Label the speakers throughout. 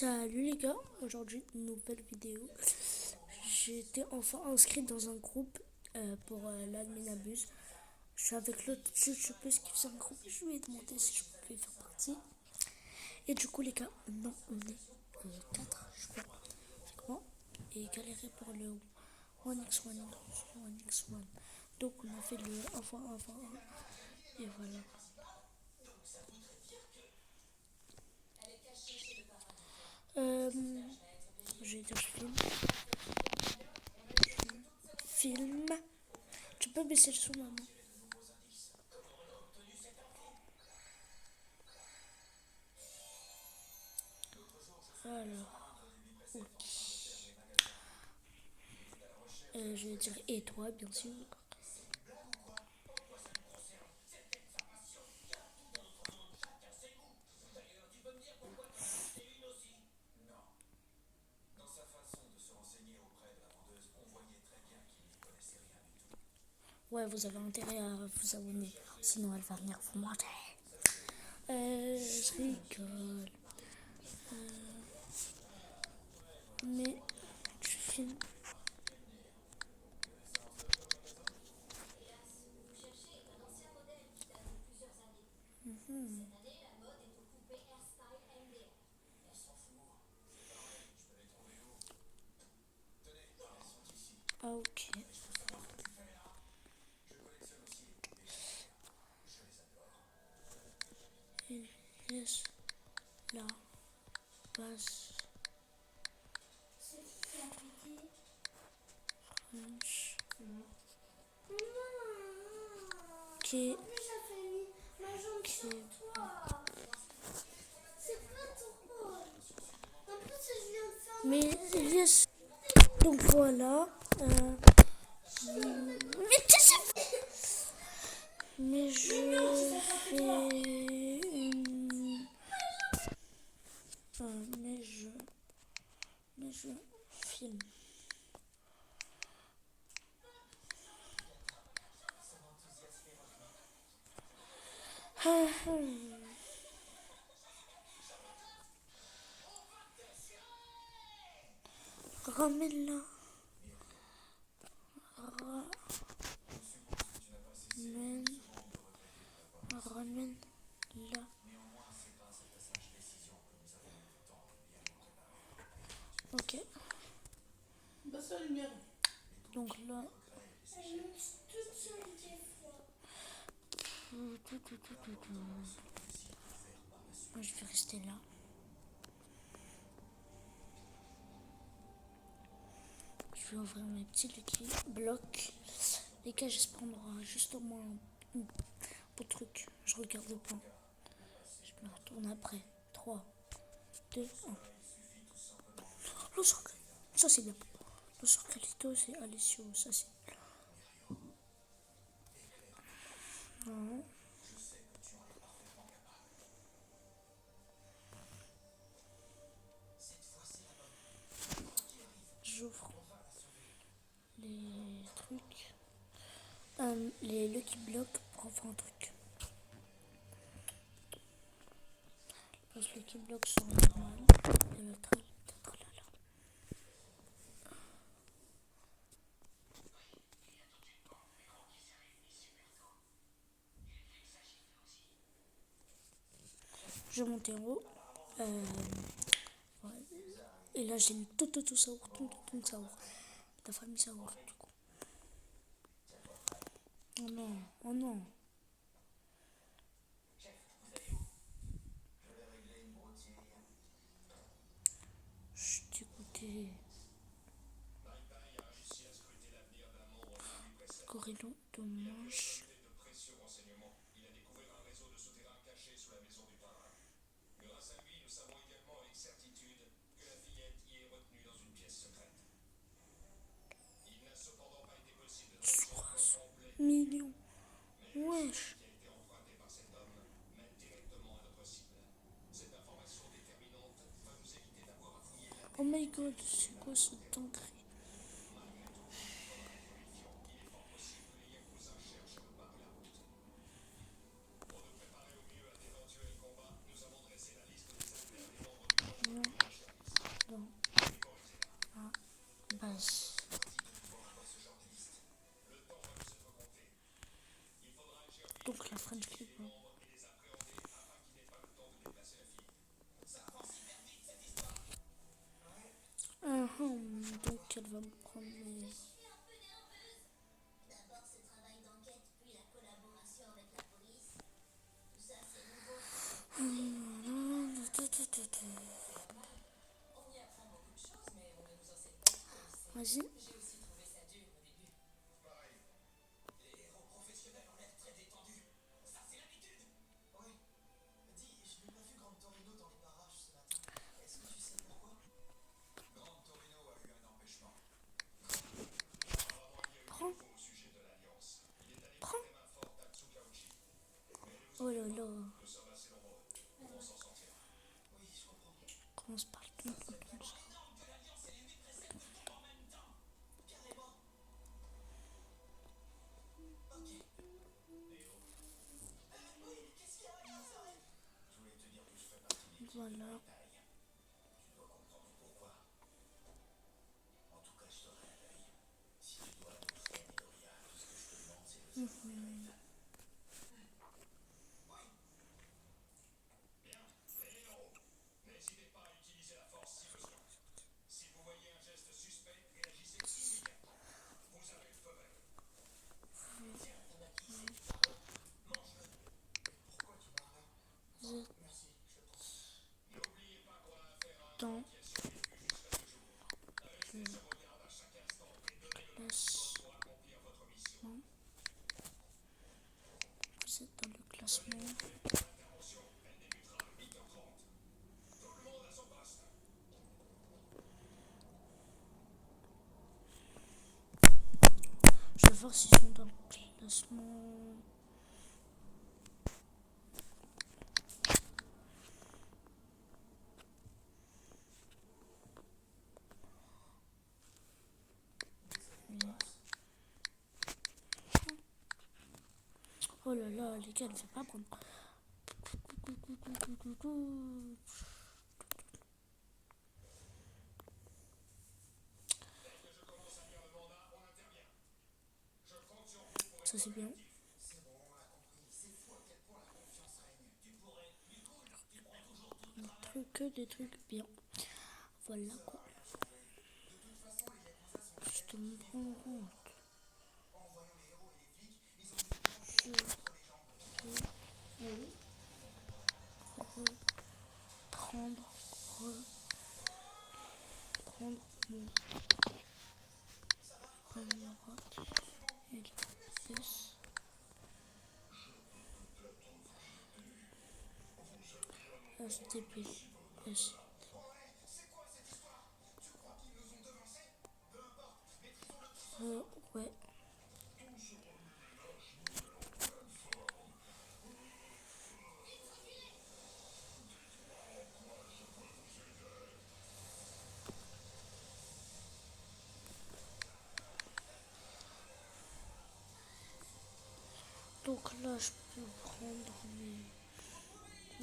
Speaker 1: Salut les gars, aujourd'hui une nouvelle vidéo. J'ai été enfin inscrite dans un groupe pour l'admin abuse. Je suis avec l'autre youtubeuse qui faisait un groupe. Je lui ai demandé si je pouvais faire partie. Et du coup les gars, non, on est 4 je crois. Avec moi. Et galérer pour le 1x1. Donc on a fait le 1x1. Et voilà. Je vais dire film. Tu peux baisser le son maman. Alors, ok. Je vais dire et toi, bien sûr. Ouais, vous avez intérêt à vous abonner, sinon elle va venir vous manger. Je rigole. Mais tu filmes. Ah, ok. Il laisse la base French qui mais yes. Donc voilà. Mais qu'est-ce que mais je fais une. Mais je filme. Ramène-la. Ramène-la. Ok. Donc là. Moi, je vais rester là. Je vais ouvrir mes petits Lucky blocs. Les gars, j'espère qu'on aura juste au moins un beau truc. Je regarde le point. Je me retourne après. 3, 2, 1. Le cercle. Ça, c'est bien. Le cerclito, c'est Alessio. Ça, c'est. Non. J'ouvre les trucs. Les Lucky Blocks pour en faire un truc. Les Lucky Blocks sont normales. Et le truc peut-être là. Je monte en haut. Ouais. Et là, j'ai le tout saour. Tout saour. Ta famille saour, du coup. Oh non, oh non. Chut, écoutez. Corridor de manche. Millions. Wesh. Oh my god, c'est quoi ce dinguerie? Non. French Clip. Hein. Donc elle va me prendre mes... Vas-y. Prends. Prends. Oh là là. Commence par le ton. Voilà. Dans le classement. Vous êtes dans le classement. Je vais voir s'ils sont dans le classement. Oh là là, les gars, elle ne fait pas prendre. Ça c'est bien. Que des trucs bien. Voilà quoi. Je te montre en compte. Je vais reprendre mon caméra et la baisse. STP. Ouais. Donc là, je peux prendre mes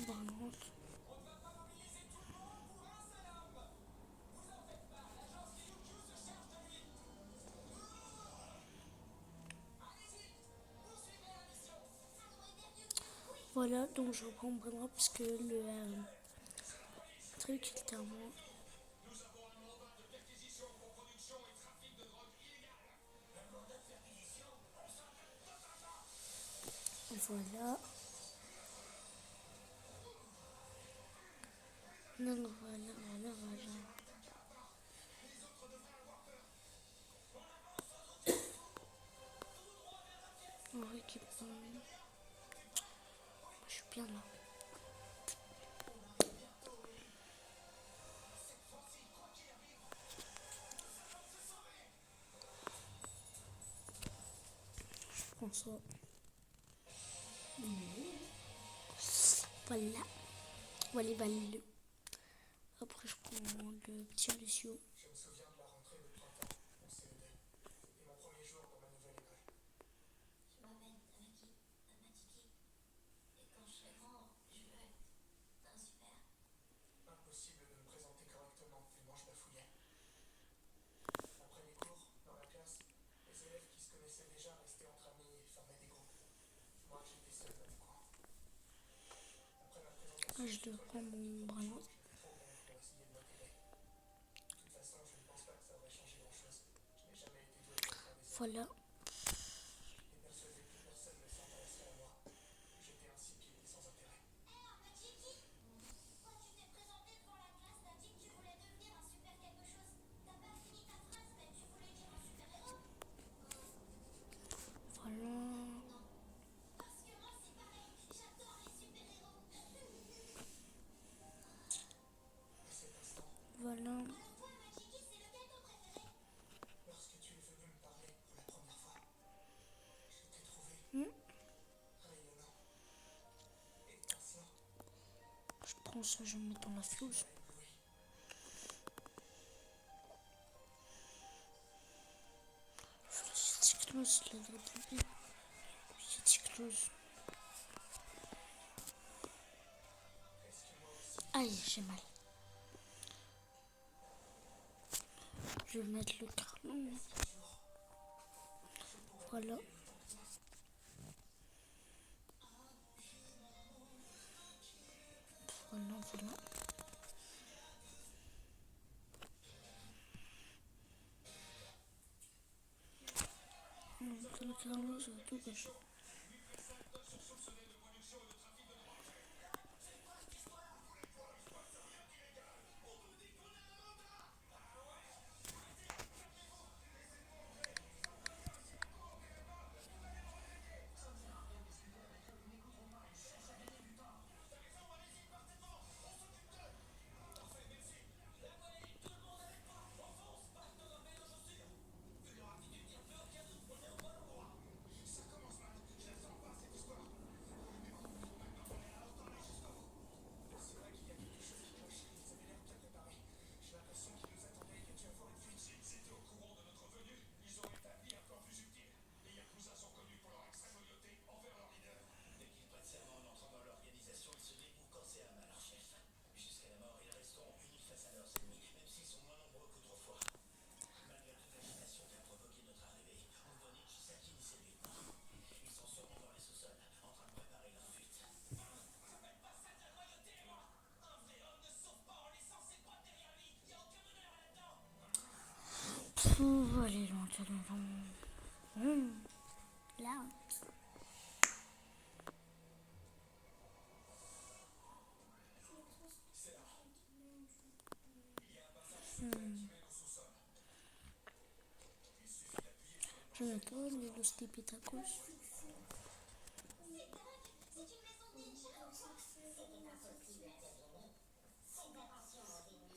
Speaker 1: balances. Voilà, donc je reprends mon bras parce que le truc il était à moi. Voilà. Donc voilà. On récupère. Je suis bien là. Je prends ça. Voilà. Voilà, balles. Après, je prends le petit Lucio.
Speaker 2: Je me souviens de la rentrée de printemps en CE2 et mon premier jour dans ma nouvelle école.
Speaker 3: Je m'appelle Tanaki, Matiki. Et quand je serai grand, je veux être un super.
Speaker 2: Impossible de me présenter correctement tellement je bafouillais. Après les cours, dans la classe, les élèves qui se connaissaient déjà restaient entre amis et formaient des groupes. Moi, j'étais
Speaker 1: Ah, je dois prendre mon bras. Voilà. Voilà. Voilà.
Speaker 2: Lorsque tu es venu me parler pour la première fois, je t'ai trouvé
Speaker 1: Hmm.
Speaker 2: rayonnant, étincelant,
Speaker 1: Je prends ça, je mets dans la fuse.
Speaker 2: ébloui.
Speaker 1: Petite close, la petite close. Aïe, j'ai mal. Je vais mettre le carton. Voilà. Voilà, voilà. Le carton, ça va tout gâcher. Allez, là. Je vais pas aller los tipitacos.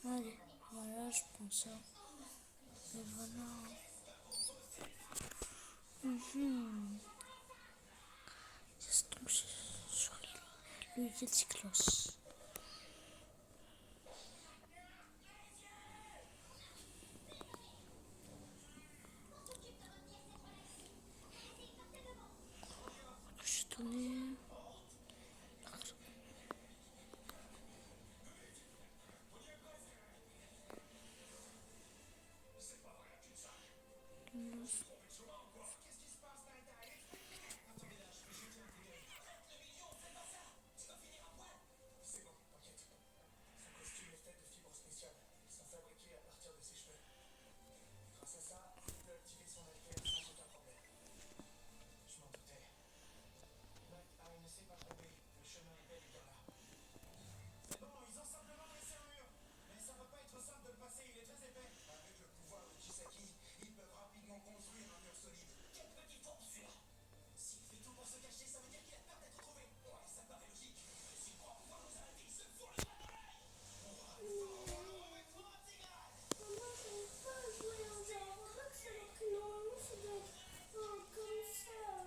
Speaker 1: Allez, voilà, je prends ça. Et voilà. Ça tombe sur le Yeti Close. J'ai donné.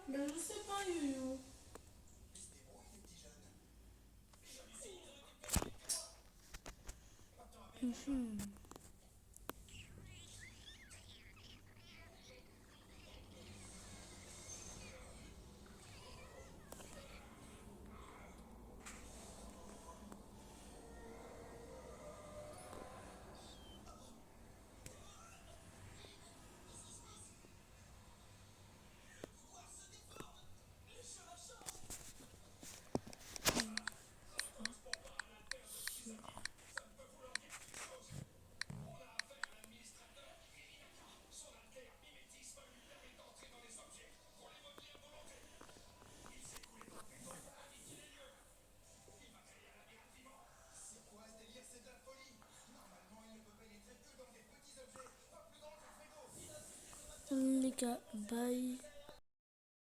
Speaker 4: Ben, je sais pas, Yo-Yo.
Speaker 1: cas, bye.